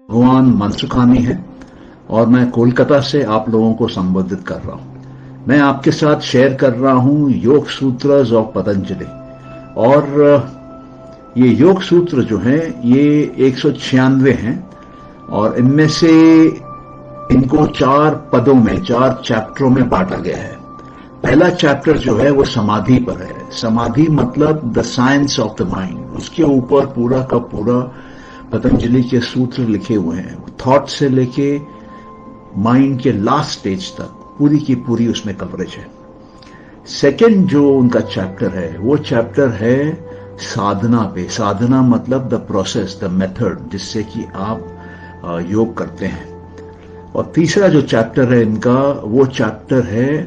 भगवान मनसुखानी है और मैं कोलकाता से आप लोगों को संबोधित कर रहा हूं। मैं आपके साथ शेयर कर रहा हूं योग सूत्रज ऑफ पतंजलि। और ये योग सूत्र जो हैं ये 196 हैं और इनमें से इनको 4 पदों में, 4 चैप्टरों में बांटा गया है। पहला चैप्टर जो है वो समाधि पर है। समाधि मतलब the science of the mind. उसके ऊपर पूरा का पूरा पतंजलि के सूत्र लिखे हुए हैं। थॉट से लेके माइंड के लास्ट स्टेज तक पूरी की पूरी उसमें कवरेज है। सेकंड जो उनका चैप्टर है वो चैप्टर है साधना पे। साधना मतलब द प्रोसेस, द मेथड जिससे कि आप योग करते हैं। और तीसरा जो चैप्टर है इनका वो चैप्टर है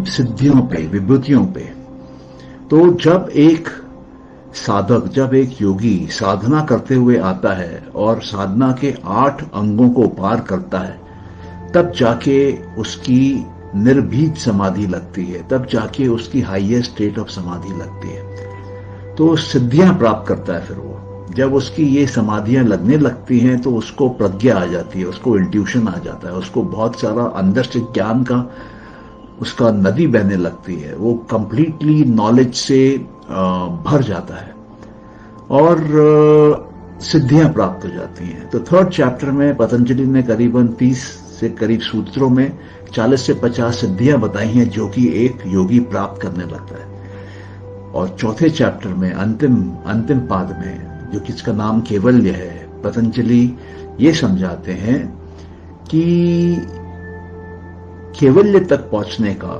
सिद्धियों पे, विभूतियों पे। तो जब एक साधक, जब एक योगी साधना करते हुए आता है और साधना के 8 अंगों को पार करता है, तब जाके उसकी निर्भीत समाधि लगती है, तब जाके उसकी हाईएस्ट स्टेट ऑफ समाधि लगती है। तो सिद्धियां प्राप्त करता है। फिर वो जब उसकी ये समाधियां लगने लगती हैं तो उसको प्रज्ञा आ जाती है, उसको इंट्यूशन आ जाता है, उसको बहुत सारा अंदर से ज्ञान का उसका नदी बहने लगती है। वो कंप्लीटली नॉलेज से भर जाता है और सिद्धियां प्राप्त हो जाती हैं। तो थर्ड चैप्टर में पतंजलि ने करीबन 30 से करीब सूत्रों में 40 से 50 सिद्धियां बताई हैं जो कि एक योगी प्राप्त करने लगता है। और चौथे चैप्टर में अंतिम पाद में, जो कि इसका नाम केवल्य है, पतंजलि ये समझाते हैं कि केवल्य तक पहुंचने का,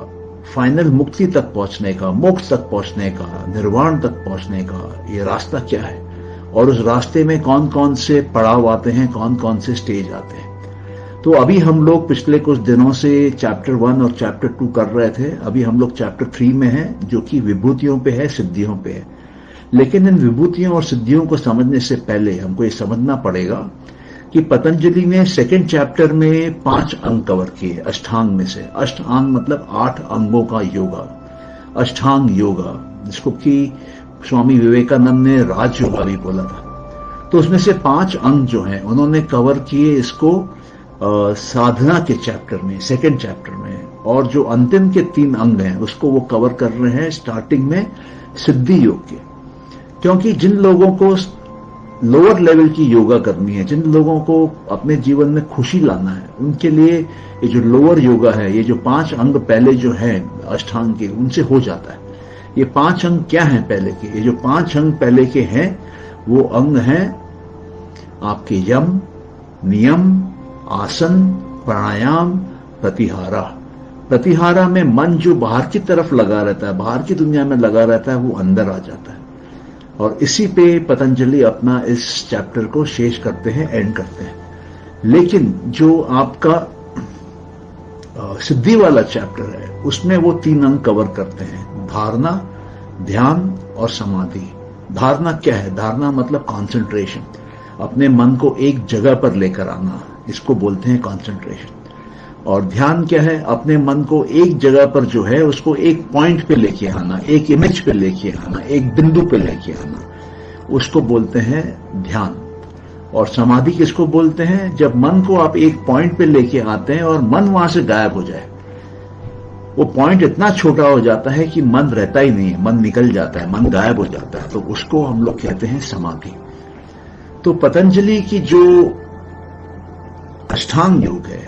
फाइनल मुक्ति तक पहुंचने का, मोक्ष तक पहुंचने का, निर्वाण तक पहुंचने का ये रास्ता क्या है और उस रास्ते में कौन कौन से पड़ाव आते हैं, कौन कौन से स्टेज आते हैं। तो अभी हम लोग पिछले कुछ दिनों से चैप्टर 1 और चैप्टर 2 कर रहे थे। अभी हम लोग चैप्टर 3 में हैं जो कि विभूतियों पे है, सिद्धियों पे है। लेकिन इन विभूतियों और सिद्धियों को समझने से पहले हमको ये समझना पड़ेगा कि पतंजलि ने सेकंड चैप्टर में 5 अंग कवर किए अष्टांग में से। अष्टांग मतलब 8 अंगों का योगा, अष्टांग योगा, जिसको कि स्वामी विवेकानंद ने राज योगा भी बोला था। तो उसमें से 5 अंग जो हैं उन्होंने कवर किए इसको साधना के चैप्टर में, सेकंड चैप्टर में। और जो अंतिम के 3 अंग हैं उसको वो कवर कर रहे हैं स्टार्टिंग में सिद्धि योग के। क्योंकि जिन लोगों को लोअर लेवल की योगा करनी है, जिन लोगों को अपने जीवन में खुशी लाना है, उनके लिए ये जो लोअर योगा है, ये जो 5 अंग पहले जो हैं अष्टांग के, उनसे हो जाता है। ये 5 अंग क्या हैं पहले के? ये जो 5 अंग पहले के हैं वो अंग हैं आपके यम, नियम, आसन, प्राणायाम, प्रतिहारा। प्रतिहारा में मन जो बाहर की तरफ लगा रहता है, बाहर की दुनिया में लगा रहता है, वो अंदर आ जाता है। और इसी पे पतंजलि अपना इस चैप्टर को शेष करते हैं, एंड करते हैं। लेकिन जो आपका सिद्धि वाला चैप्टर है उसमें वो 3 अंग कवर करते हैं, धारणा, ध्यान और समाधि। धारणा क्या है? धारणा मतलब कॉन्सेंट्रेशन, अपने मन को एक जगह पर लेकर आना, इसको बोलते हैं कॉन्सेंट्रेशन। और ध्यान क्या है? अपने मन को एक जगह पर जो है उसको एक पॉइंट पे लेके आना, एक इमेज पे लेके आना, एक बिंदु पे लेके आना, उसको बोलते हैं ध्यान। और समाधि किसको बोलते हैं? जब मन को आप एक पॉइंट पे लेके आते हैं और मन वहां से गायब हो जाए। वो पॉइंट इतना छोटा हो जाता है कि मन रहता ही नहीं है, मन निकल जाता है, मन गायब हो जाता है, तो उसको हम लोग कहते हैं समाधि। तो पतंजलि की जो अष्टांग योग है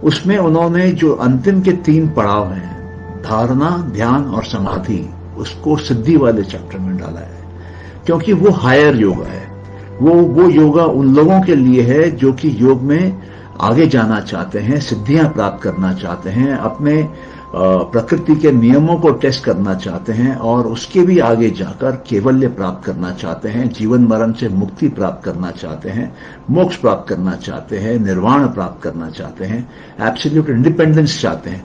उसमें उन्होंने जो अंतिम के 3 पड़ाव हैं, धारणा, ध्यान और समाधि, उसको सिद्धि वाले चैप्टर में डाला है। क्योंकि वो हायर योगा है। वो योगा उन लोगों के लिए है जो कि योग में आगे जाना चाहते हैं, सिद्धियां प्राप्त करना चाहते हैं, अपने प्रकृति के नियमों को टेस्ट करना चाहते हैं और उसके भी आगे जाकर केवल्य प्राप्त करना चाहते हैं, जीवन मरण से मुक्ति प्राप्त करना चाहते हैं, मोक्ष प्राप्त करना चाहते हैं, निर्वाण प्राप्त करना चाहते हैं, एब्सोल्यूट इंडिपेंडेंस चाहते हैं।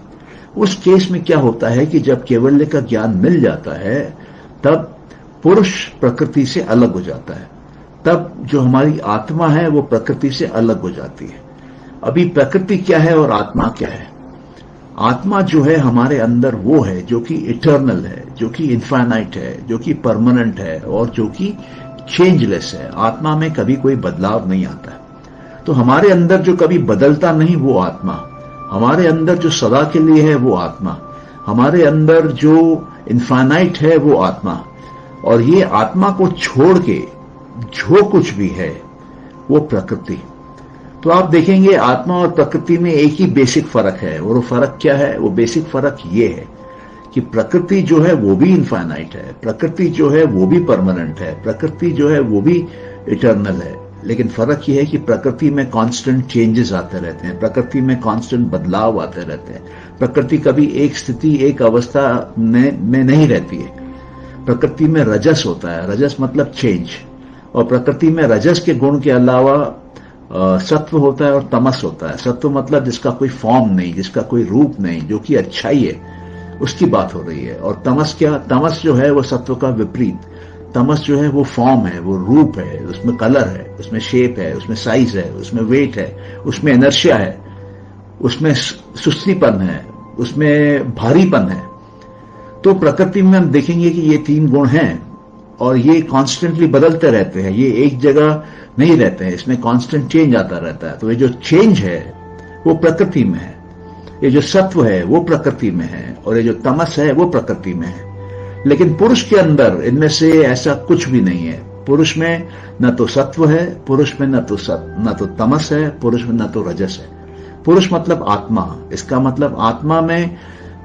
उस केस में क्या होता है कि जब केवल्य का ज्ञान मिल जाता है तब पुरुष प्रकृति से अलग हो जाता है, तब जो हमारी आत्मा है वो प्रकृति से अलग हो जाती है। अभी प्रकृति क्या है और आत्मा क्या है? आत्मा जो है हमारे अंदर वो है जो कि इटर्नल है, जो कि इनफाइनाइट है, जो कि परमानेंट है और जो कि चेंजलेस है। आत्मा में कभी कोई बदलाव नहीं आता है। तो हमारे अंदर जो कभी बदलता नहीं वो आत्मा, हमारे अंदर जो सदा के लिए है वो आत्मा, हमारे अंदर जो इनफाइनाइट है वो आत्मा, और ये आत्मा को छोड़ के जो कुछ भी है वो प्रकृति। तो आप देखेंगे आत्मा और प्रकृति में एक ही बेसिक फर्क है, और वो फर्क क्या है? वो बेसिक फर्क ये है कि प्रकृति जो है वो भी इनफाइनाइट है, प्रकृति जो है वो भी परमानेंट है, प्रकृति जो है वो भी इटर्नल है। लेकिन फर्क यह है कि प्रकृति में कांस्टेंट चेंजेस आते रहते हैं, प्रकृति में कांस्टेंट बदलाव आते रहते हैं। प्रकृति कभी एक स्थिति, एक अवस्था में नहीं रहती है। प्रकृति में रजस होता है, रजस मतलब चेंज, और प्रकृति में रजस के गुण के अलावा सत्व होता है और तमस होता है। सत्व मतलब जिसका कोई फॉर्म नहीं, जिसका कोई रूप नहीं, जो कि अच्छाई है, उसकी बात हो रही है। और तमस क्या? तमस जो है वो सत्व का विपरीत। तमस जो है वो फॉर्म है, वो रूप है, उसमें कलर है, उसमें शेप है, उसमें साइज है, उसमें वेट है, उसमें इनर्शिया है, उसमें सुस्तीपन है, उसमें भारीपन है। तो प्रकृति में हम देखेंगे कि ये तीन गुण हैं और ये कॉन्स्टेंटली बदलते रहते हैं, ये एक जगह नहीं रहते हैं, इसमें कांस्टेंट चेंज आता रहता है। तो ये जो चेंज है वो प्रकृति में है, ये जो सत्व है वो प्रकृति में है, और ये जो तमस है वो प्रकृति में है। लेकिन पुरुष के अंदर इनमें से ऐसा कुछ भी नहीं है। पुरुष में न तो सत्व है, पुरुष में न तो तमस है, पुरुष में न तो रजस है। पुरुष मतलब आत्मा, इसका मतलब आत्मा में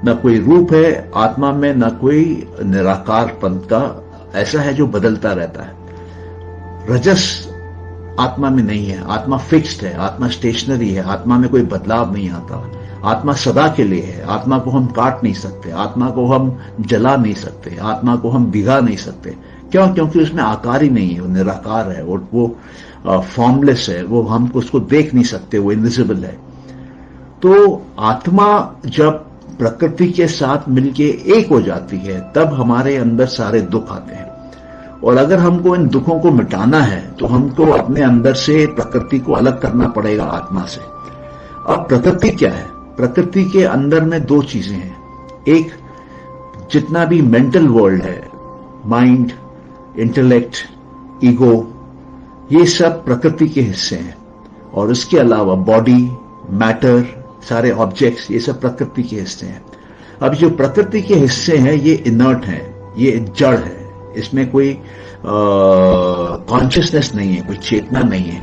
न कोई रूप है, आत्मा में न कोई निराकारपन का ऐसा है जो बदलता रहता है। रजस आत्मा में नहीं है, आत्मा फिक्स्ड है, आत्मा स्टेशनरी है, आत्मा में कोई बदलाव नहीं आता। आत्मा सदा के लिए है, आत्मा को हम काट नहीं सकते, आत्मा को हम जला नहीं सकते, आत्मा को हम भिगा नहीं सकते। क्यों? क्योंकि उसमें आकार ही नहीं है, वो निराकार है, वो फॉर्मलेस है, वो हम उसको देख नहीं सकते, वो इनविजिबल है। तो आत्मा जब प्रकृति के साथ मिलके एक हो जाती है तब हमारे अंदर सारे दुख आते हैं। और अगर हमको इन दुखों को मिटाना है तो हमको अपने अंदर से प्रकृति को अलग करना पड़ेगा आत्मा से। अब प्रकृति क्या है? प्रकृति के अंदर में दो चीजें हैं। एक, जितना भी मेंटल वर्ल्ड है, माइंड, इंटेलेक्ट, ईगो, ये सब प्रकृति के हिस्से हैं। और इसके अलावा बॉडी, मैटर, सारे ऑब्जेक्ट्स, ये सब प्रकृति के हिस्से हैं। अब जो प्रकृति के हिस्से हैं ये इनर्ट हैं, ये जड़ है, इसमें कोई कॉन्शियसनेस नहीं है, कोई चेतना नहीं है।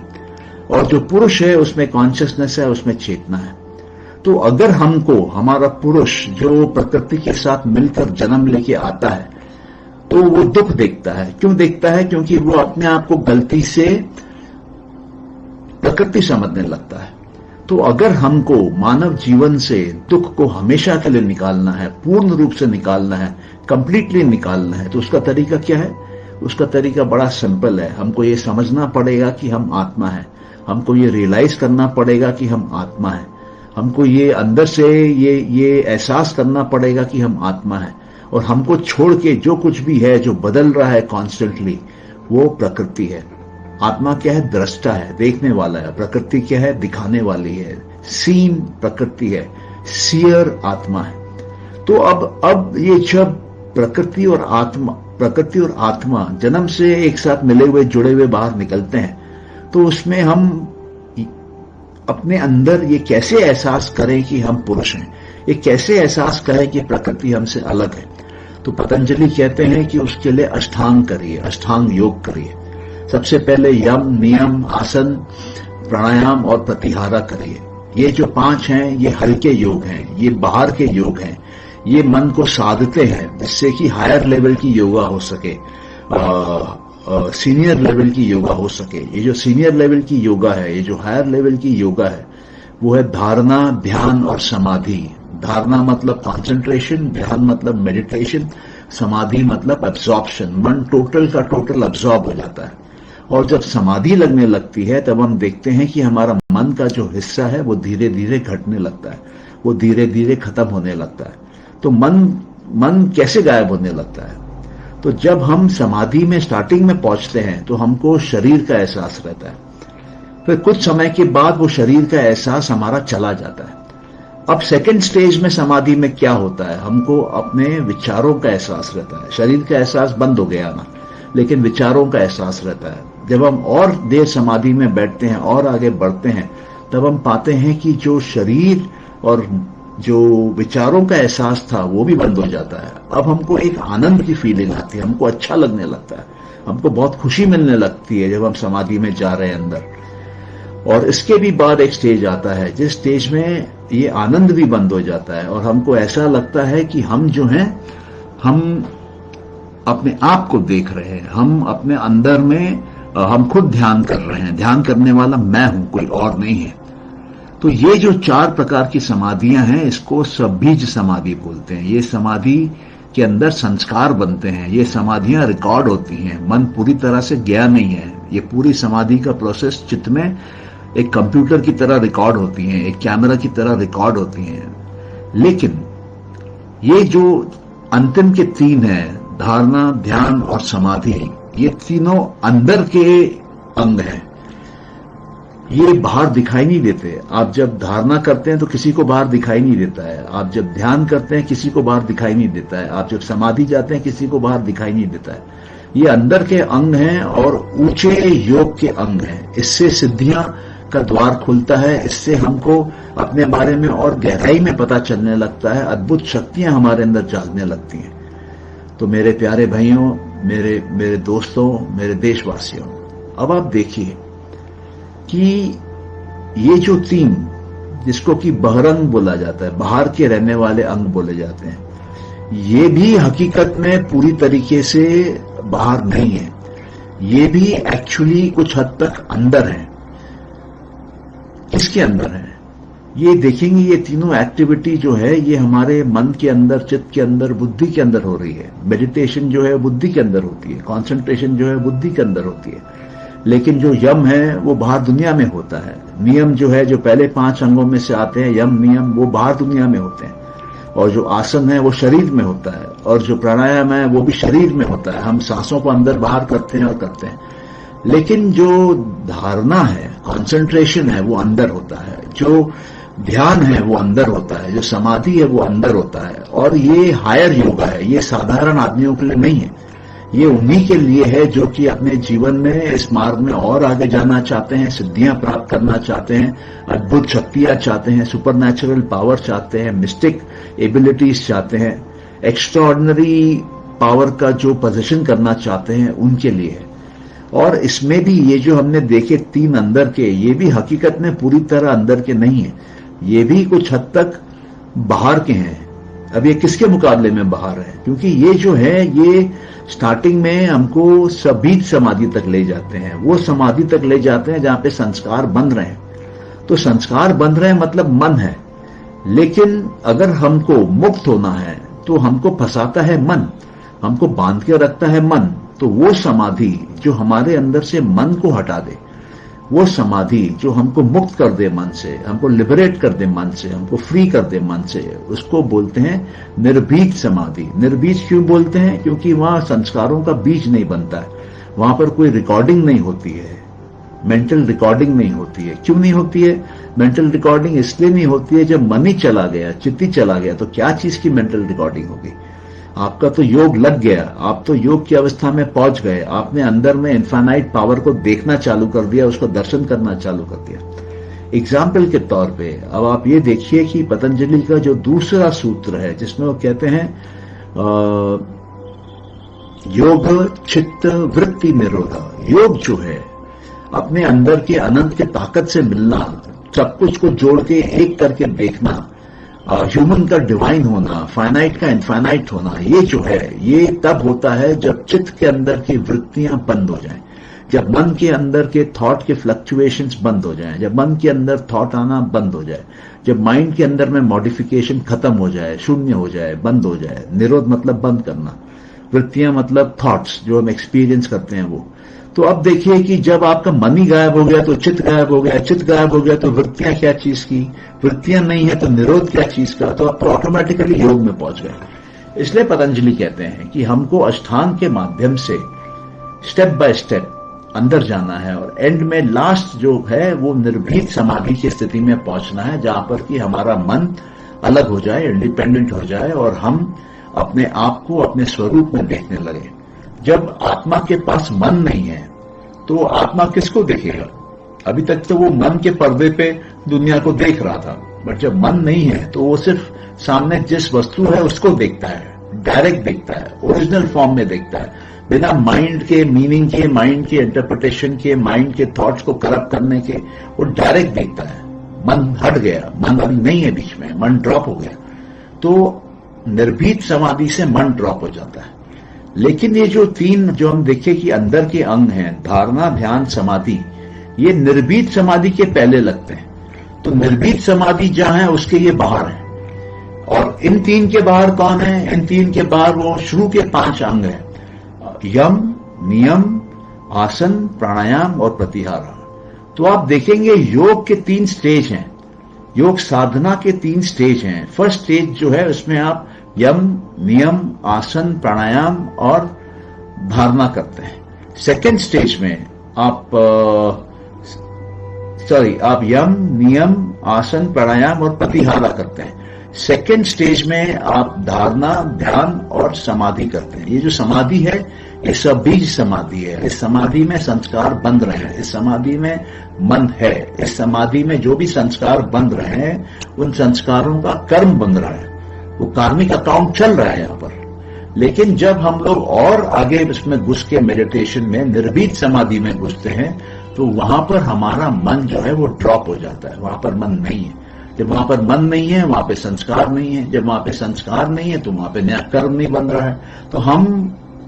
और जो पुरुष है उसमें कॉन्शियसनेस है, उसमें चेतना है। तो अगर हमको हमारा पुरुष जो प्रकृति के साथ मिलकर जन्म लेके आता है तो वो दुख देखता है। क्यों देखता है? क्योंकि वो अपने आप को गलती से प्रकृति समझने लगता है। तो अगर हमको मानव जीवन से दुख को हमेशा के लिए निकालना है, पूर्ण रूप से निकालना है, कंप्लीटली निकालना है, तो उसका तरीका क्या है? उसका तरीका बड़ा सिंपल है। हमको ये समझना पड़ेगा कि हम आत्मा है, हमको ये रियलाइज करना पड़ेगा कि हम आत्मा है, हमको ये अंदर से ये एहसास करना पड़ेगा कि हम आत्मा है। और हमको छोड़ के जो कुछ भी है, जो बदल रहा है कॉन्स्टेंटली, वो प्रकृति है। आत्मा क्या है? दृष्टा है, देखने वाला है। प्रकृति क्या है? दिखाने वाली है। सीन प्रकृति है, सीयर आत्मा है। तो अब ये जब प्रकृति और आत्मा जन्म से एक साथ मिले हुए, जुड़े हुए बाहर निकलते हैं, तो उसमें हम अपने अंदर ये कैसे एहसास करें कि हम पुरुष हैं, ये कैसे एहसास करें कि प्रकृति हमसे अलग है। तो पतंजलि कहते हैं कि उसके लिए अष्टांग करिए, अष्टांग योग करिए। सबसे पहले यम, नियम, आसन, प्राणायाम और प्रतिहारा करिए। ये जो 5 हैं ये हल्के योग हैं, ये बाहर के योग हैं, ये मन को साधते हैं जिससे कि हायर लेवल की योगा हो सके, सीनियर लेवल की योगा हो सके। ये जो सीनियर लेवल की योगा है, ये जो हायर लेवल की योगा है, वो है धारणा, ध्यान और समाधि। धारणा मतलब कॉन्सेंट्रेशन, ध्यान मतलब मेडिटेशन, समाधि मतलब एब्जॉर्प्शन। मन टोटल का टोटल एब्जॉर्ब हो जाता है। और जब समाधि लगने लगती है तब हम देखते हैं कि हमारा मन का जो हिस्सा है वो धीरे धीरे घटने लगता है, वो धीरे धीरे खत्म होने लगता है। तो मन कैसे गायब होने लगता है? तो जब हम समाधि में स्टार्टिंग में पहुंचते हैं तो हमको शरीर का एहसास रहता है, फिर कुछ समय के बाद वो शरीर का एहसास हमारा चला जाता है। अब सेकंड स्टेज में समाधि में क्या होता है? हमको अपने विचारों का एहसास रहता है। शरीर का एहसास बंद हो गया ना, लेकिन विचारों का एहसास रहता है। जब हम और देर समाधि में बैठते हैं और आगे बढ़ते हैं, तब हम पाते हैं कि जो शरीर और जो विचारों का एहसास था वो भी बंद हो जाता है। अब हमको एक आनंद की फीलिंग आती है, हमको अच्छा लगने लगता है, हमको बहुत खुशी मिलने लगती है जब हम समाधि में जा रहे हैं अंदर। और इसके भी बाद एक स्टेज आता है जिस स्टेज में ये आनंद भी बंद हो जाता है और हमको ऐसा लगता है कि हम जो हैं, हम अपने आप को देख रहे हैं, हम अपने अंदर में हम खुद ध्यान कर रहे हैं। ध्यान करने वाला मैं हूं, कोई और नहीं है। तो ये जो 4 प्रकार की समाधियां हैं, इसको सबीज समाधि बोलते हैं। ये समाधि के अंदर संस्कार बनते हैं, ये समाधियां रिकॉर्ड होती हैं। मन पूरी तरह से गया नहीं है। ये पूरी समाधि का प्रोसेस चित्त में एक कंप्यूटर की तरह रिकॉर्ड होती हैं, एक कैमरा की तरह रिकॉर्ड होती हैं। लेकिन ये जो अंतिम के 3 हैं, धारणा, ध्यान और समाधि, ये तीनों अंदर के अंग हैं। ये बाहर दिखाई नहीं देते। आप जब धारणा करते हैं तो किसी को बाहर दिखाई नहीं देता है। आप जब ध्यान करते हैं किसी को बाहर दिखाई नहीं देता है। आप जब समाधि जाते हैं किसी को बाहर दिखाई नहीं देता है। ये अंदर के अंग हैं और ऊंचे योग के अंग हैं। इससे सिद्धियां का द्वार खुलता है। इससे हमको अपने बारे में और गहराई में पता चलने लगता है। अद्भुत शक्तियां हमारे अंदर जागने लगती हैं। तो मेरे प्यारे भाइयों, मेरे दोस्तों, मेरे देशवासियों, अब आप देखिए कि ये जो 3, जिसको कि बहरंग बोला जाता है, बाहर के रहने वाले अंग बोले जाते हैं, ये भी हकीकत में पूरी तरीके से बाहर नहीं है। ये भी एक्चुअली कुछ हद तक अंदर है। किसके अंदर है? ये देखेंगे, ये तीनों एक्टिविटी जो है ये हमारे मन के अंदर, चित्त के अंदर, बुद्धि के अंदर हो रही है। मेडिटेशन जो है बुद्धि के अंदर होती है, कंसंट्रेशन जो है बुद्धि के अंदर होती है। लेकिन जो यम है वो बाहर दुनिया में होता है। नियम जो है, जो पहले 5 अंगों में से आते हैं, यम नियम, वो बाहर दुनिया में होते हैं। और जो आसन है वो शरीर में होता है, और जो प्राणायाम है वो भी शरीर में होता है। हम सांसों को अंदर बाहर करते हैं और करते हैं। लेकिन जो धारणा है, कंसंट्रेशन है, वो अंदर होता है। जो ध्यान है वो अंदर होता है। जो समाधि है वो अंदर होता है। और ये हायर योगा है, ये साधारण आदमियों के लिए नहीं है। ये उन्हीं के लिए है जो कि अपने जीवन में इस मार्ग में और आगे जाना चाहते हैं, सिद्धियां प्राप्त करना चाहते हैं, अद्भुत शक्तियां चाहते हैं, सुपरनैचुरल पावर चाहते हैं, मिस्टिक एबिलिटीज चाहते हैं, एक्स्ट्राऑर्डिनरी पावर का जो पोजीशन करना चाहते हैं, उनके लिए है। और इसमें भी ये जो हमने देखे 3 अंदर के, ये भी हकीकत में पूरी तरह अंदर के नहीं है। ये भी कुछ हद तक बाहर के हैं। अब ये किसके मुकाबले में बाहर है? क्योंकि ये जो है ये स्टार्टिंग में हमको सबीज समाधि तक ले जाते हैं। वो समाधि तक ले जाते हैं जहां पे संस्कार बन रहे हैं। तो संस्कार बन रहे हैं मतलब मन है। लेकिन अगर हमको मुक्त होना है तो हमको फंसाता है मन, हमको बांध के रखता है मन। तो वो समाधि जो हमारे अंदर से मन को हटा दे, वो समाधि जो हमको मुक्त कर दे मन से, हमको लिबरेट कर दे मन से, हमको फ्री कर दे मन से, उसको बोलते हैं निर्बीज समाधि। निर्बीज क्यों बोलते हैं? क्योंकि वहां संस्कारों का बीज नहीं बनता है, वहां पर कोई रिकॉर्डिंग नहीं होती है, मेंटल रिकॉर्डिंग नहीं होती है। क्यों नहीं होती है मेंटल रिकॉर्डिंग? इसलिए नहीं होती है, जब मन ही चला गया, चित्त ही चला गया, तो क्या चीज की मेंटल रिकॉर्डिंग होगी? आपका तो योग लग गया, आप तो योग की अवस्था में पहुंच गए, आपने अंदर में इनफाइनाइट पावर को देखना चालू कर दिया, उसको दर्शन करना चालू कर दिया। एग्जाम्पल के तौर पे अब आप ये देखिए कि पतंजलि का जो दूसरा सूत्र है, जिसमें वो कहते हैं योग चित्त वृत्ति निरोधा। योग जो है अपने अंदर के अनंत के ताकत से मिलना, सब कुछ को जोड़ के एक करके देखना, ह्यूमन का डिवाइन होना, फाइनाइट का इनफाइनाइट होना, ये जो है ये तब होता है जब चित्त के अंदर की वृत्तियां बंद हो जाएं, जब मन के अंदर के थॉट के फ्लक्चुएशंस बंद हो जाएं, जब मन के अंदर थॉट आना बंद हो जाए, जब माइंड के अंदर में मॉडिफिकेशन खत्म हो जाए, शून्य हो जाए, बंद हो जाए। निरोध मतलब बंद करना, वृत्तियां मतलब थॉट्स जो हम एक्सपीरियंस करते हैं वो। तो अब देखिए कि जब आपका मन ही गायब हो गया तो चित्त गायब हो गया, चित्त गायब हो गया तो वृत्तियां क्या चीज की, वृत्तियां नहीं है तो निरोध क्या चीज का, तो आप तो ऑटोमेटिकली योग में पहुंच गए। इसलिए पतंजलि कहते हैं कि हमको अष्टांग के माध्यम से स्टेप बाय स्टेप अंदर जाना है और एंड में लास्ट जो है वो निर्भीत समाधि की स्थिति में पहुंचना है, जहां पर कि हमारा मन अलग हो जाए, इंडिपेंडेंट हो जाए और हम अपने आप को अपने स्वरूप में देखने लगे। जब आत्मा के पास मन नहीं है तो आत्मा किसको देखेगा? अभी तक तो वो मन के पर्दे पे दुनिया को देख रहा था, बट जब मन नहीं है तो वो सिर्फ सामने जिस वस्तु है उसको देखता है, डायरेक्ट देखता है, ओरिजिनल फॉर्म में देखता है, बिना माइंड के मीनिंग के, माइंड के इंटरप्रिटेशन के, माइंड के थॉट्स को करप्ट करने के, वो डायरेक्ट देखता है। मन हट गया, मन अभी नहीं है बीच में, मन ड्रॉप हो गया, तो निर्भीत समाधि से मन ड्रॉप हो जाता है। लेकिन ये जो तीन जो हम देखे कि अंदर के अंग हैं, धारणा, ध्यान, समाधि, ये निर्भीत समाधि के पहले लगते हैं। तो निर्भीत समाधि जहां है उसके ये बाहर है। और इन तीन के बाहर कौन है? इन तीन के बाहर वो शुरू के 5 अंग हैं, यम, नियम, आसन, प्राणायाम और प्रत्याहार। तो आप देखेंगे योग के 3 स्टेज हैं, योग साधना के 3 स्टेज हैं। फर्स्ट स्टेज जो है उसमें आप यम, नियम, आसन, प्राणायाम और धारणा करते हैं। सेकेंड स्टेज में आप आप यम, नियम, आसन, प्राणायाम और प्रत्याहार करते हैं। सेकेंड स्टेज में आप धारणा, ध्यान और समाधि करते हैं। ये जो समाधि है ये सब बीज समाधि है। इस समाधि में संस्कार बंध रहे हैं, इस समाधि में मन है, इस समाधि में जो भी संस्कार बंध रहे हैं उन संस्कारों का कर्म बन रहा है, वो कार्मिक अकाउंट चल रहा है यहां पर। लेकिन जब हम लोग और आगे इसमें घुस के मेडिटेशन में निर्भीत समाधि में घुसते हैं तो वहां पर हमारा मन जो है वो ड्रॉप हो जाता है, वहां पर मन नहीं है। जब वहां पर मन नहीं है वहां पे संस्कार नहीं है, जब वहां पे संस्कार नहीं है तो वहां पे नया कर्म नहीं बन रहा है। तो हम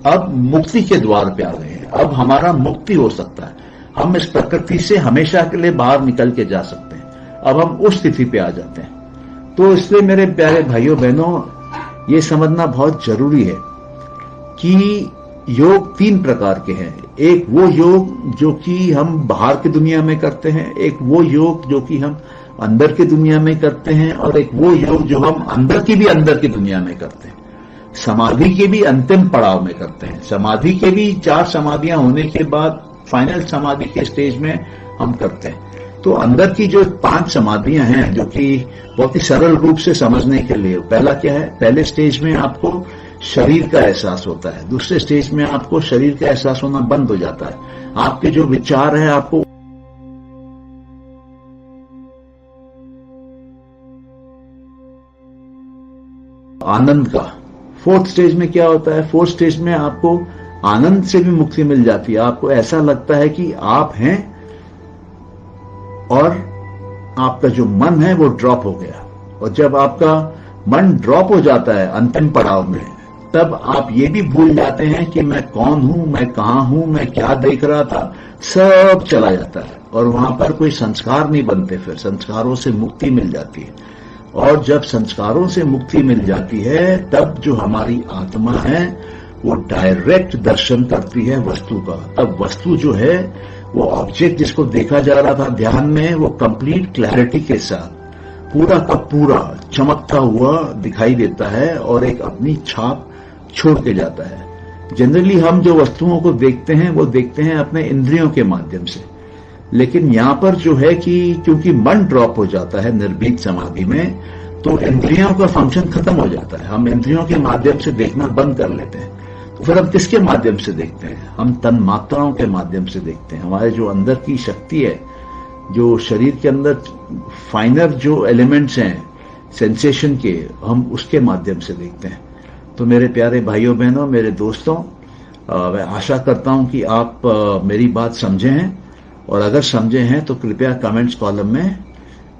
अब मुक्ति के द्वार पे आ गए हैं, अब हमारा मुक्ति हो सकता है, हम इस प्रकृति से हमेशा के लिए बाहर निकल के जा सकते हैं, अब हम उस स्थिति पे आ जाते हैं। तो इसलिए मेरे प्यारे भाइयों बहनों, ये समझना बहुत जरूरी है कि योग 3 प्रकार के हैं। एक वो योग जो कि हम बाहर की दुनिया में करते हैं, एक वो योग जो कि हम अंदर की दुनिया में करते हैं, और एक वो योग जो हम अंदर की दुनिया में करते हैं। समाधि के भी अंतिम पड़ाव में करते हैं। समाधि के भी 4 समाधियां होने के बाद फाइनल समाधि के स्टेज में हम करते हैं। तो अंदर की जो 5 समाधियां हैं जो कि बहुत ही सरल रूप से समझने के लिए, पहला क्या है? पहले स्टेज में आपको शरीर का एहसास होता है, दूसरे स्टेज में आपको शरीर का एहसास होना बंद हो जाता है, आपके जो विचार है आपको आनंद का। 4th स्टेज में क्या होता है? 4th स्टेज में आपको आनंद से भी मुक्ति मिल जाती है, आपको ऐसा लगता है कि आप हैं और आपका जो मन है वो ड्रॉप हो गया। और जब आपका मन ड्रॉप हो जाता है अंतिम पड़ाव में, तब आप ये भी भूल जाते हैं कि मैं कौन हूं, मैं कहां हूं, मैं क्या देख रहा था, सब चला जाता है और वहां पर कोई संस्कार नहीं बनते। फिर संस्कारों से मुक्ति मिल जाती है, और जब संस्कारों से मुक्ति मिल जाती है तब जो हमारी आत्मा है वो डायरेक्ट दर्शन करती है वस्तु का। तब वस्तु जो है वो ऑब्जेक्ट जिसको देखा जा रहा था ध्यान में, वो कंप्लीट क्लैरिटी के साथ पूरा का पूरा चमकता हुआ दिखाई देता है और एक अपनी छाप छोड़ के जाता है। जनरली हम जो वस्तुओं को देखते हैं वो देखते हैं अपने इंद्रियों के माध्यम से, लेकिन यहां पर जो है कि क्योंकि मन ड्रॉप हो जाता है निर्भीत समाधि में, तो इंद्रियों का फंक्शन खत्म हो जाता है। हम इंद्रियों के माध्यम से देखना बंद कर लेते हैं। तो फिर हम किसके माध्यम से देखते हैं? हम तन मात्राओं के माध्यम से देखते हैं। हमारे जो अंदर की शक्ति है, जो शरीर के अंदर फाइनर जो एलिमेंट्स हैं सेंसेशन के, हम उसके माध्यम से देखते हैं। तो मेरे प्यारे भाइयों बहनों, मेरे दोस्तों, मैं आशा करता हूं कि आप मेरी बात समझे हैं, और अगर समझे हैं तो कृपया कमेंट्स कॉलम में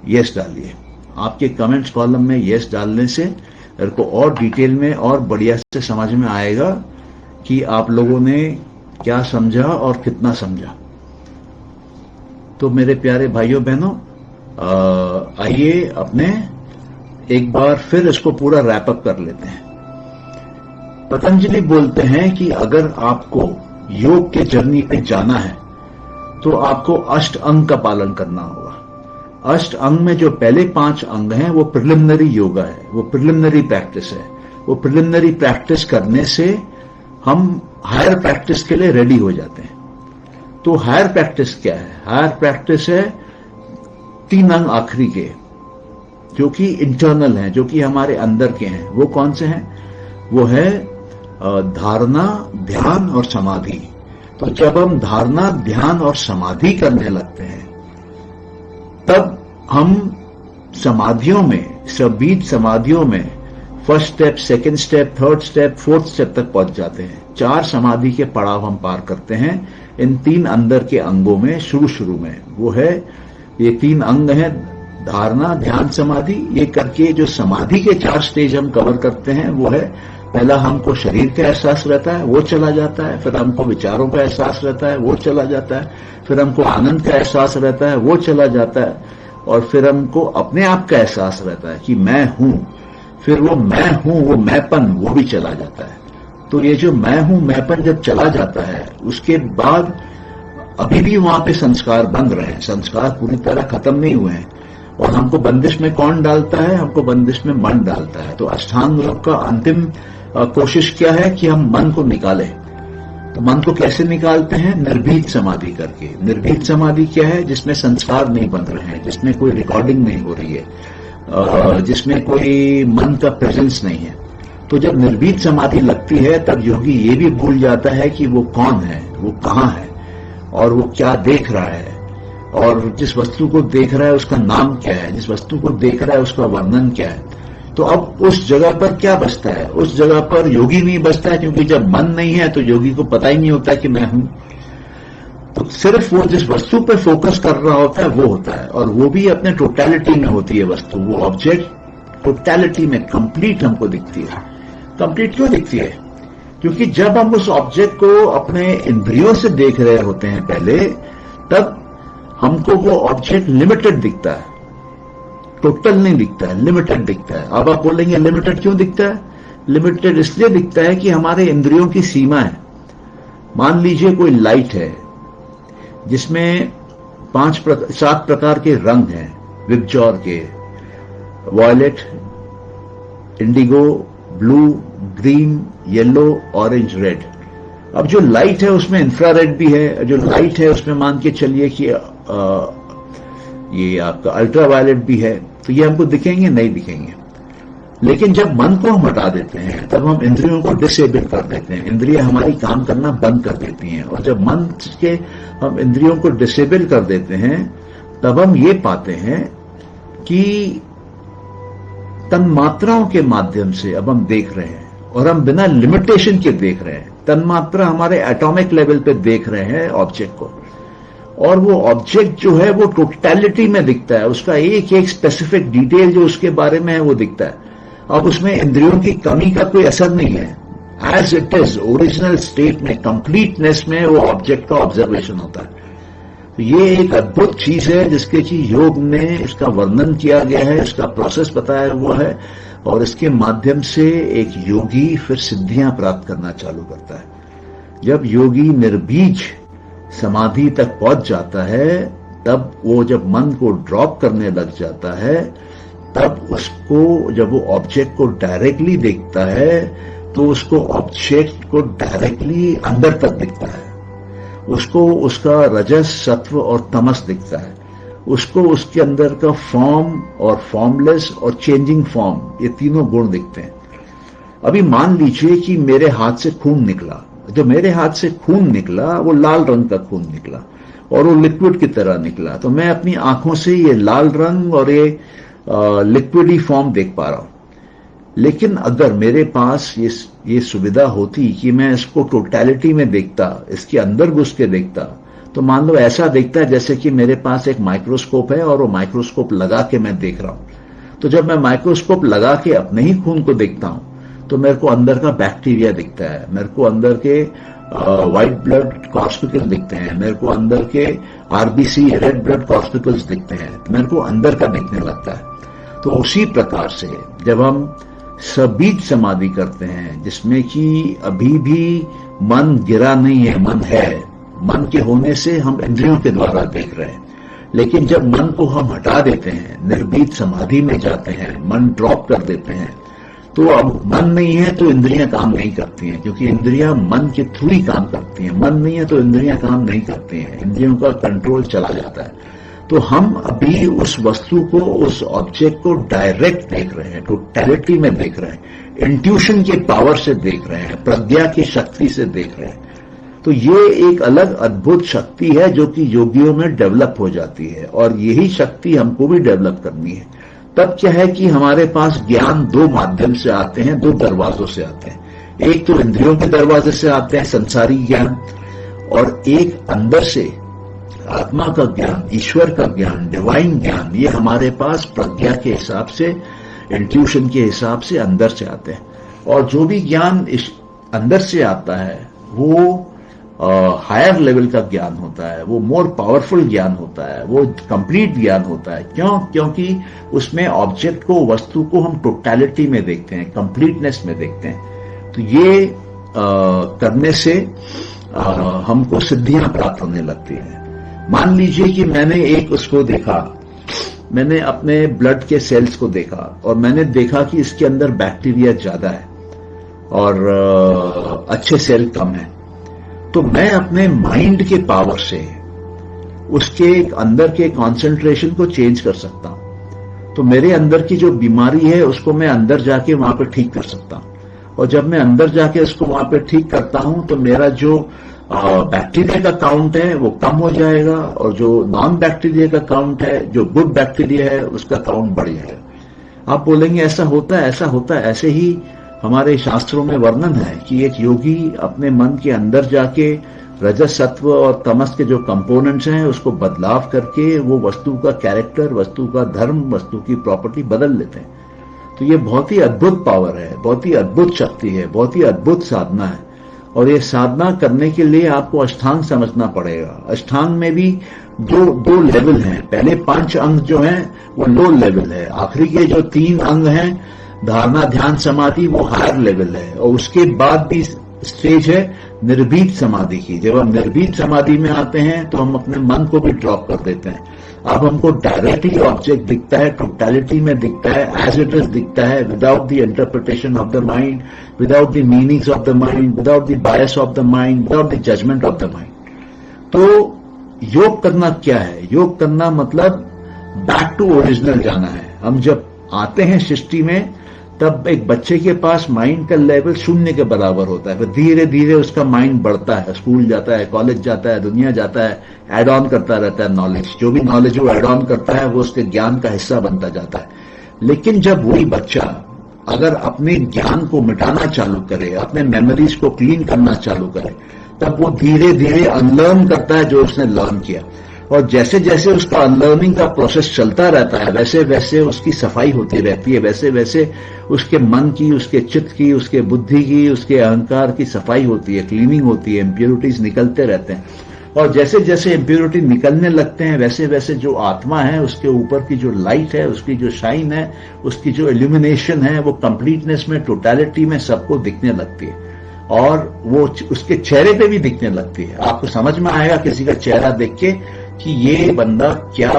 यस डालिए। आपके कमेंट्स कॉलम में यस डालने से मेरे को और डिटेल में और बढ़िया से समझ में आएगा कि आप लोगों ने क्या समझा और कितना समझा। तो मेरे प्यारे भाइयों बहनों, आइए अपने एक बार फिर इसको पूरा रैपअप कर लेते हैं। पतंजलि बोलते हैं कि अगर आपको योग के जर्नी पे जाना है तो आपको 8 अंग का पालन करना होगा। 8 अंग में जो पहले 5 अंग हैं वो प्रिलिमिनरी योगा है, वो प्रिलिमिनरी प्रैक्टिस है। वो प्रिलिमिनरी प्रैक्टिस करने से हम हायर प्रैक्टिस के लिए रेडी हो जाते हैं। तो हायर प्रैक्टिस क्या है? हायर प्रैक्टिस है 3 अंग आखिरी के, जो कि इंटरनल हैं, जो कि हमारे अंदर के हैं। वो कौन से हैं? वो है धारणा, ध्यान और समाधि। तो जब हम धारणा, ध्यान और समाधि करने लगते हैं तब हम समाधियों में, बीज समाधियों में first step, second step, third step, fourth step तक पहुंच जाते हैं। 4 समाधि के पड़ाव हम पार करते हैं इन 3 अंदर के अंगों में। शुरू में वो है, ये 3 अंग हैं, धारणा, ध्यान, समाधि। ये करके जो समाधि के 4 स्टेज हम कवर करते हैं वो है, पहला हमको शरीर का एहसास रहता है, वो चला जाता है। फिर हमको विचारों का एहसास रहता है, वो चला जाता है। फिर हमको आनंद का एहसास रहता है, वो चला जाता है। और फिर हमको अपने आप का एहसास रहता है कि मैं हूं। फिर वो मैं हूं, वो मैंपन, वो भी चला जाता है। तो ये जो मैं हूं, मैंपन जब चला जाता है, उसके बाद अभी भी वहां पे संस्कार बन रहे हैं, संस्कार पूरी तरह खत्म नहीं हुए हैं। और हमको बंदिश में कौन डालता है? हमको बंदिश में मन डालता है। तो अष्टांग योग का अंतिम कोशिश क्या है कि हम मन को निकालें। तो मन को कैसे निकालते हैं? निर्भीत समाधि करके। निर्भीत समाधि क्या है? जिसमें संस्कार नहीं बन रहे हैं, जिसमें कोई रिकॉर्डिंग नहीं हो रही है, जिसमें कोई मन का प्रेजेंस नहीं है। तो जब निर्भीत समाधि लगती है तब योगी ये भी भूल जाता है कि वो कौन है, वो कहां है और वो क्या देख रहा है, और जिस वस्तु को देख रहा है उसका नाम क्या है, जिस वस्तु को देख रहा है उसका वर्णन क्या है। तो अब उस जगह पर क्या बचता है? उस जगह पर योगी नहीं बचता है, क्योंकि जब मन नहीं है तो योगी को पता ही नहीं होता कि मैं हूं। तो सिर्फ वो जिस वस्तु पर फोकस कर रहा होता है वो होता है, और वो भी अपने टोटलिटी में होती है वस्तु। वो ऑब्जेक्ट टोटलिटी में कंप्लीट हमको दिखती है। कंप्लीट क्यों दिखती है? क्योंकि जब हम उस ऑब्जेक्ट को अपने इंद्रियों से देख रहे होते हैं पहले, तब हमको वो ऑब्जेक्ट लिमिटेड दिखता है, टोटल नहीं दिखता है, लिमिटेड दिखता है। अब आप बोलेंगे लिमिटेड क्यों दिखता है? लिमिटेड इसलिए दिखता है कि हमारे इंद्रियों की सीमा है। मान लीजिए कोई लाइट है जिसमें 7 प्रकार के रंग हैं विबजॉर के, violet, indigo, blue, green, yellow, orange, red. अब जो लाइट है उसमें इंफ्रारेड भी है, जो लाइट है उसमें मान के चलिए कि ये आपका अल्ट्रावायलेट भी है। तो ये हमको दिखेंगे? नहीं दिखेंगे। लेकिन जब मन को हम हटा देते हैं तब हम इंद्रियों को डिसेबल कर देते हैं, इंद्रियां हमारी काम करना बंद कर देती हैं। और जब मन के हम इंद्रियों को डिसेबल कर देते हैं तब हम ये पाते हैं कि तन्मात्राओं के माध्यम से अब हम देख रहे हैं, और हम बिना लिमिटेशन के देख रहे हैं। तन्मात्रा हमारे एटॉमिक लेवल पे देख रहे हैं ऑब्जेक्ट को, और वो ऑब्जेक्ट जो है वो टोटलिटी में दिखता है। उसका एक एक स्पेसिफिक डिटेल जो उसके बारे में है वो दिखता है। अब उसमें इंद्रियों की कमी का कोई असर नहीं है। As it is original state में, कंप्लीटनेस में वो ऑब्जेक्ट का ऑब्जर्वेशन होता है। तो ये एक अद्भुत चीज है जिसके कि योग में इसका वर्णन किया गया है, इसका प्रोसेस बताया हुआ है, और इसके माध्यम से एक योगी फिर सिद्धियां प्राप्त करना चालू करता है। जब योगी निर्बीज समाधि तक पहुंच जाता है, तब वो जब मन को ड्रॉप करने लग जाता है, तब उसको, जब वो ऑब्जेक्ट को डायरेक्टली देखता है तो उसको ऑब्जेक्ट को डायरेक्टली अंदर तक दिखता है। उसको उसका रजस, सत्व और तमस दिखता है। उसको उसके अंदर का फॉर्म और फॉर्मलेस और चेंजिंग फॉर्म, ये तीनों गुण दिखते हैं। अभी मान लीजिए कि मेरे हाथ से खून निकला। जब मेरे हाथ से खून निकला वो लाल रंग का खून निकला और वो लिक्विड की तरह निकला। तो मैं अपनी आंखों से ये लाल रंग और ये लिक्विडी फॉर्म देख पा रहा हूं। लेकिन अगर मेरे पास ये सुविधा होती कि मैं इसको टोटलिटी में देखता, इसके अंदर घुस के देखता, तो मान लो ऐसा देखता है जैसे कि मेरे पास एक माइक्रोस्कोप है और वो माइक्रोस्कोप लगा के मैं देख रहा हूं। तो जब मैं माइक्रोस्कोप लगा के अपने ही खून को देखता हूं तो मेरे को अंदर का बैक्टीरिया दिखता है, मेरे को अंदर के व्हाइट ब्लड कॉर्स्पिकल्स दिखते हैं, मेरे को अंदर के आरबीसी, रेड ब्लड कॉर्स्पिकल्स दिखते हैं, मेरे को अंदर का दिखने लगता है। तो उसी प्रकार से जब हम सबीज समाधि करते हैं, जिसमें कि अभी भी मन गिरा नहीं है, मन है, मन के होने से हम इंद्रियों के द्वारा देख रहे हैं। लेकिन जब मन को हम हटा देते हैं, निर्भीत समाधि में जाते हैं, मन ड्रॉप कर देते हैं, तो अब मन नहीं है तो इंद्रियां काम नहीं करती हैं, क्योंकि इंद्रियां मन के थ्रू ही काम करती हैं। मन नहीं है तो इंद्रियां काम नहीं करती हैं, इंद्रियों का कंट्रोल चला जाता है। तो हम अभी उस वस्तु को, उस ऑब्जेक्ट को डायरेक्ट देख रहे हैं, टोटैलिटी में देख रहे हैं, इंट्यूशन के पावर से देख रहे हैं, प्रज्ञा की शक्ति से देख रहे हैं। तो ये एक अलग अद्भुत शक्ति है जो कि योगियों में डेवलप हो जाती है, और यही शक्ति हमको भी डेवलप करनी है। तब क्या है कि हमारे पास ज्ञान दो माध्यम से आते हैं, दो दरवाजों से आते हैं। एक तो इंद्रियों के दरवाजे से आते हैं, संसारी ज्ञान, और एक अंदर से आत्मा का ज्ञान, ईश्वर का ज्ञान, डिवाइन ज्ञान। ये हमारे पास प्रज्ञा के हिसाब से, इंट्यूशन के हिसाब से अंदर से आते हैं। और जो भी ज्ञान इस अंदर से आता है वो हायर लेवल का ज्ञान होता है, वो मोर पावरफुल ज्ञान होता है, वो कंप्लीट ज्ञान होता है। क्यों? क्योंकि उसमें ऑब्जेक्ट को, वस्तु को हम टोटैलिटी में देखते हैं, कंप्लीटनेस में देखते हैं। तो ये करने से हमको सिद्धियां प्राप्त होने लगती हैं। मान लीजिए कि मैंने एक उसको देखा, मैंने अपने ब्लड के सेल्स को देखा और मैंने देखा कि इसके अंदर बैक्टीरिया ज्यादा है और अच्छे सेल कम है। तो मैं अपने माइंड के पावर से उसके अंदर के कंसंट्रेशन को चेंज कर सकता हूं। तो मेरे अंदर की जो बीमारी है उसको मैं अंदर जाके वहां पर ठीक कर सकता हूं। और जब मैं अंदर जाके उसको वहां पर ठीक करता हूं तो मेरा जो बैक्टीरिया का काउंट है वो कम हो जाएगा, और जो नॉन बैक्टीरिया का काउंट है, जो गुड बैक्टीरिया है, उसका काउंट बढ़ जाएगा। आप बोलेंगे ऐसा होता है, ऐसा होता है। ऐसे ही हमारे शास्त्रों में वर्णन है कि एक योगी अपने मन के अंदर जाके रजस, सत्व और तमस के जो कंपोनेंट्स हैं उसको बदलाव करके वो वस्तु का कैरेक्टर, वस्तु का धर्म, वस्तु की प्रॉपर्टी बदल लेते हैं। तो ये बहुत ही अद्भुत पावर है, बहुत ही अद्भुत शक्ति है, बहुत ही अद्भुत साधना है। और ये साधना करने के लिए आपको अष्टांग समझना पड़ेगा। अष्टांग में भी दो लेवल हैं। पहले 5 अंग जो हैं वो लो लेवल है, आखिरी के जो 3 अंग हैं धारणा, ध्यान, समाधि, वो हायर लेवल है। और उसके बाद भी स्टेज है निर्भीत समाधि की। जब हम निर्भीत समाधि में आते हैं तो हम अपने मन को भी ड्रॉप कर देते हैं। अब हमको डायरेक्टली ऑब्जेक्ट दिखता है, टोटैलिटी में दिखता है, एज इट इज दिखता है, without the interpretation of the mind, without the meanings of the mind, without the bias of the mind, without the judgement of the mind. तो योग करना क्या है? योग करना मतलब बैक टू ओरिजिनल जाना है। हम जब आते हैं सृष्टि में तब एक बच्चे के पास माइंड का लेवल 0 के बराबर होता है। फिर धीरे धीरे उसका माइंड बढ़ता है, स्कूल जाता है, कॉलेज जाता है, दुनिया जाता है, एड ऑन करता रहता है नॉलेज। जो भी नॉलेज वो एड ऑन करता है वो उसके ज्ञान का हिस्सा बनता जाता है। लेकिन जब वही बच्चा अगर अपने ज्ञान को मिटाना चालू करे, अपने मेमोरीज को क्लीन करना चालू करे, तब वो धीरे धीरे अनलर्न करता है जो उसने लर्न किया। और जैसे जैसे उसका अनलर्निंग का प्रोसेस चलता रहता है वैसे वैसे उसकी सफाई होती रहती है, वैसे वैसे उसके मन की, उसके चित्त की, उसके बुद्धि की, उसके अहंकार की सफाई होती है, क्लीनिंग होती है, इंप्योरिटीज निकलते रहते हैं। और जैसे जैसे इंप्योरिटी निकलने लगते हैं वैसे वैसे जो आत्मा है उसके ऊपर की जो लाइट है, उसकी जो शाइन है, उसकी जो इल्यूमिनेशन है, वो कंप्लीटनेस में, टोटैलिटी में सबको दिखने लगती है। और वो उसके चेहरे पे भी दिखने लगती है। आपको समझ में आएगा किसी का चेहरा देख के कि ये बंदा क्या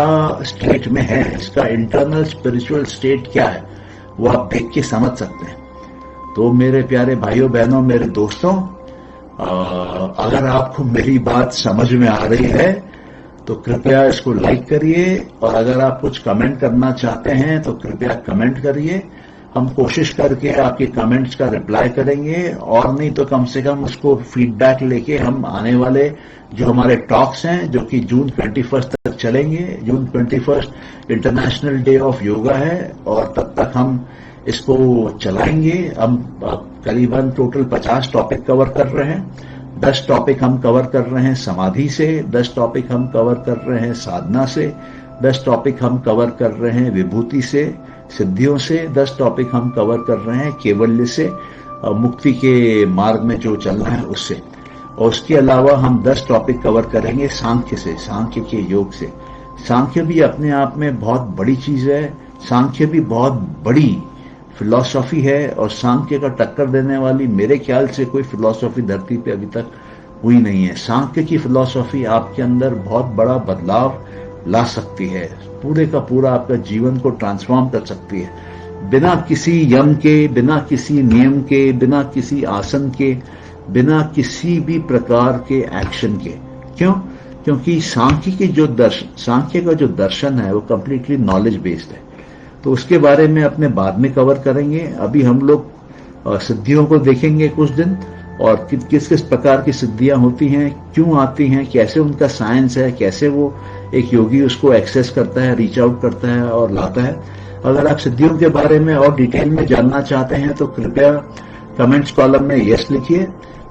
स्टेट में है, इसका इंटरनल स्पिरिचुअल स्टेट क्या है, वो आप देख के समझ सकते हैं। तो मेरे प्यारे भाइयों बहनों, मेरे दोस्तों, अगर आपको मेरी बात समझ में आ रही है तो कृपया इसको लाइक करिए, और अगर आप कुछ कमेंट करना चाहते हैं तो कृपया कमेंट करिए। हम कोशिश करके आपके कमेंट्स का रिप्लाई करेंगे, और नहीं तो कम से कम उसको फीडबैक लेके हम आने वाले जो हमारे टॉक्स हैं, जो कि जून 21 तक चलेंगे। जून 21 इंटरनेशनल डे ऑफ योगा है, और तब तक हम इसको चलाएंगे। हम करीबन टोटल 50 टॉपिक कवर कर रहे हैं। 10 टॉपिक हम कवर कर रहे हैं समाधि से, 10 टॉपिक हम कवर कर रहे हैं साधना से, 10 टॉपिक हम कवर कर रहे हैं विभूति से, सिद्धियों से, 10 टॉपिक हम कवर कर रहे हैं केवल्य से, मुक्ति के मार्ग में जो चलना है उससे। और उसके अलावा हम 10 टॉपिक कवर करेंगे सांख्य से, सांख्य के योग से। सांख्य भी अपने आप में बहुत बड़ी चीज है, सांख्य भी बहुत बड़ी फिलॉसफी है, और सांख्य का टक्कर देने वाली मेरे ख्याल से कोई फिलॉसफी धरती पे अभी तक हुई नहीं है। सांख्य की फिलॉसफी आपके अंदर बहुत बड़ा बदलाव ला सकती है, पूरे का पूरा आपका जीवन को ट्रांसफॉर्म कर सकती है, बिना किसी यम के, बिना किसी नियम के, बिना किसी आसन के, बिना किसी भी प्रकार के एक्शन के। क्यों? क्योंकि सांख्य का जो दर्शन है वो कंप्लीटली नॉलेज बेस्ड है। तो उसके बारे में अपने बाद में कवर करेंगे। अभी हम लोग सिद्धियों को देखेंगे कुछ दिन, और किस किस प्रकार की सिद्धियां होती हैं, क्यों आती हैं, कैसे उनका साइंस है, कैसे वो एक योगी उसको एक्सेस करता है, रीच आउट करता है और लाता है। अगर आप सिद्धियों के बारे में और डिटेल में जानना चाहते हैं तो कृपया कमेंट्स कॉलम में यस लिखिए,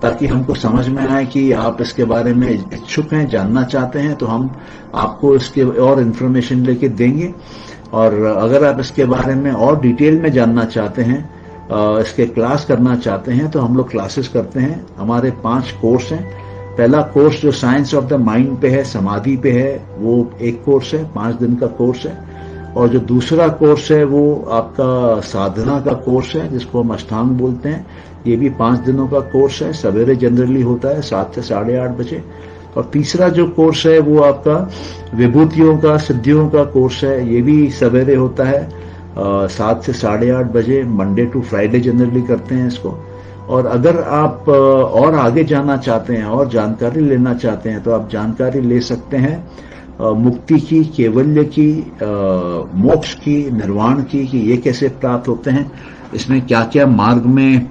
ताकि हमको समझ में आए कि आप इसके बारे में इच्छुक हैं, जानना चाहते हैं, तो हम आपको इसके और इन्फॉर्मेशन लेके देंगे। और अगर आप इसके बारे में और डिटेल में जानना चाहते हैं, इसके क्लास करना चाहते हैं, तो हम लोग क्लासेस करते हैं। हमारे 5 कोर्स हैं। पहला कोर्स जो साइंस ऑफ द माइंड पे है, समाधि पे है, वो एक कोर्स है, 5 दिन का कोर्स है। और जो दूसरा कोर्स है वो आपका साधना का कोर्स है, जिसको हम अष्टांग बोलते हैं। ये भी 5 दिनों का कोर्स है, सवेरे जनरली होता है 7 से 8:30 बजे। और तीसरा जो कोर्स है वो आपका विभूतियों का, सिद्धियों का कोर्स है। ये भी सवेरे होता है 7 से 8:30 बजे, मंडे टू फ्राइडे जनरली करते हैं इसको। और अगर आप और आगे जाना चाहते हैं और जानकारी लेना चाहते हैं, तो आप जानकारी ले सकते हैं मुक्ति की, कैवल्य की, मोक्ष की, निर्वाण की, कि ये कैसे प्राप्त होते हैं, इसमें क्या क्या मार्ग में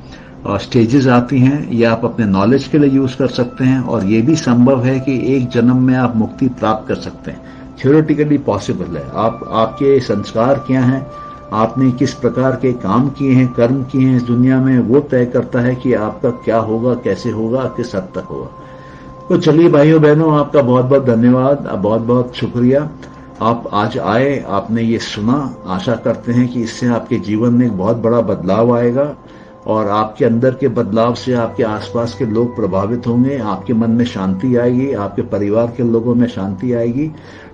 स्टेजेस आती हैं। ये आप अपने नॉलेज के लिए यूज कर सकते हैं। और ये भी संभव है कि एक जन्म में आप मुक्ति प्राप्त कर सकते हैं। थ्योरेटिकली पॉसिबल है। आपके संस्कार क्या हैं, आपने किस प्रकार के काम किए हैं, कर्म किए हैं इस दुनिया में, वो तय करता है कि आपका क्या होगा, कैसे होगा, किस हद तक होगा। तो चलिए भाइयों बहनों, आपका बहुत बहुत धन्यवाद, बहुत बहुत शुक्रिया। आप आज आए, आपने ये सुना। आशा करते हैं कि इससे आपके जीवन में एक बहुत बड़ा बदलाव आएगा, और आपके अंदर के बदलाव से आपके आसपास के लोग प्रभावित होंगे। आपके मन में शांति आएगी, आपके परिवार के लोगों में शांति आएगी।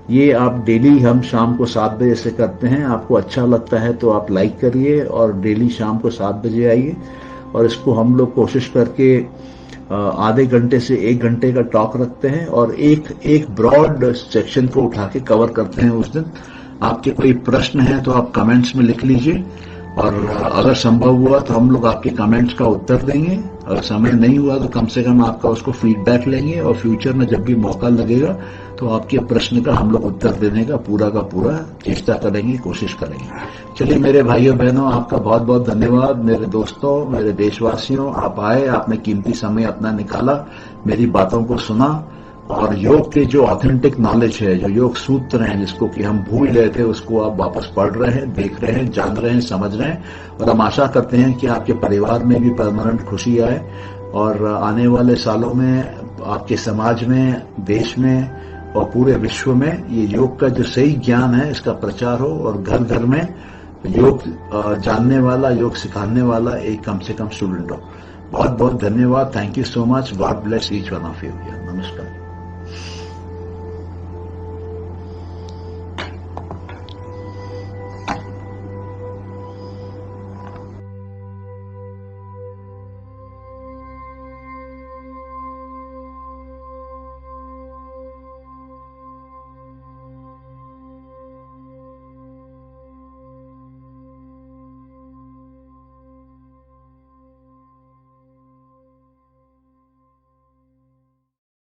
ये आप डेली हम शाम को 7 बजे से करते हैं। आपको अच्छा लगता है तो आप लाइक करिए, और डेली शाम को 7 बजे आइए। और इसको हम लोग कोशिश करके आधे घंटे से 1 घंटे का टॉक रखते हैं, और एक ब्रॉड सेक्शन को उठा के कवर करते हैं उस दिन। आपके कोई प्रश्न है तो आप कमेंट्स में लिख लीजिए, और अगर संभव हुआ तो हम लोग आपके कमेंट्स का उत्तर देंगे। अगर समय नहीं हुआ तो कम से कम आपका उसको फीडबैक लेंगे, और फ्यूचर में जब भी मौका लगेगा तो आपके प्रश्न का हम लोग उत्तर देने का पूरा चेष्टा करेंगे, कोशिश करेंगे। चलिए मेरे भाइयों बहनों, आपका बहुत बहुत धन्यवाद। मेरे दोस्तों, मेरे देशवासियों, आप आए, आपने कीमती समय अपना निकाला, मेरी बातों को सुना, और योग के जो ऑथेंटिक नॉलेज है, जो योग सूत्र हैं जिसको कि हम भूल गए थे, उसको आप वापस पढ़ रहे हैं, देख रहे हैं, जान रहे हैं, समझ रहे हैं। और हम आशा करते हैं कि आपके परिवार में भी परमानेंट खुशी आए, और आने वाले सालों में आपके समाज में, देश में और पूरे विश्व में ये योग का जो सही ज्ञान है इसका प्रचार हो, और घर घर में योग जानने वाला, योग सिखाने वाला एक कम से कम स्टूडेंट हो। बहुत बहुत धन्यवाद। Thank you so much. God bless each one of you. नमस्कार।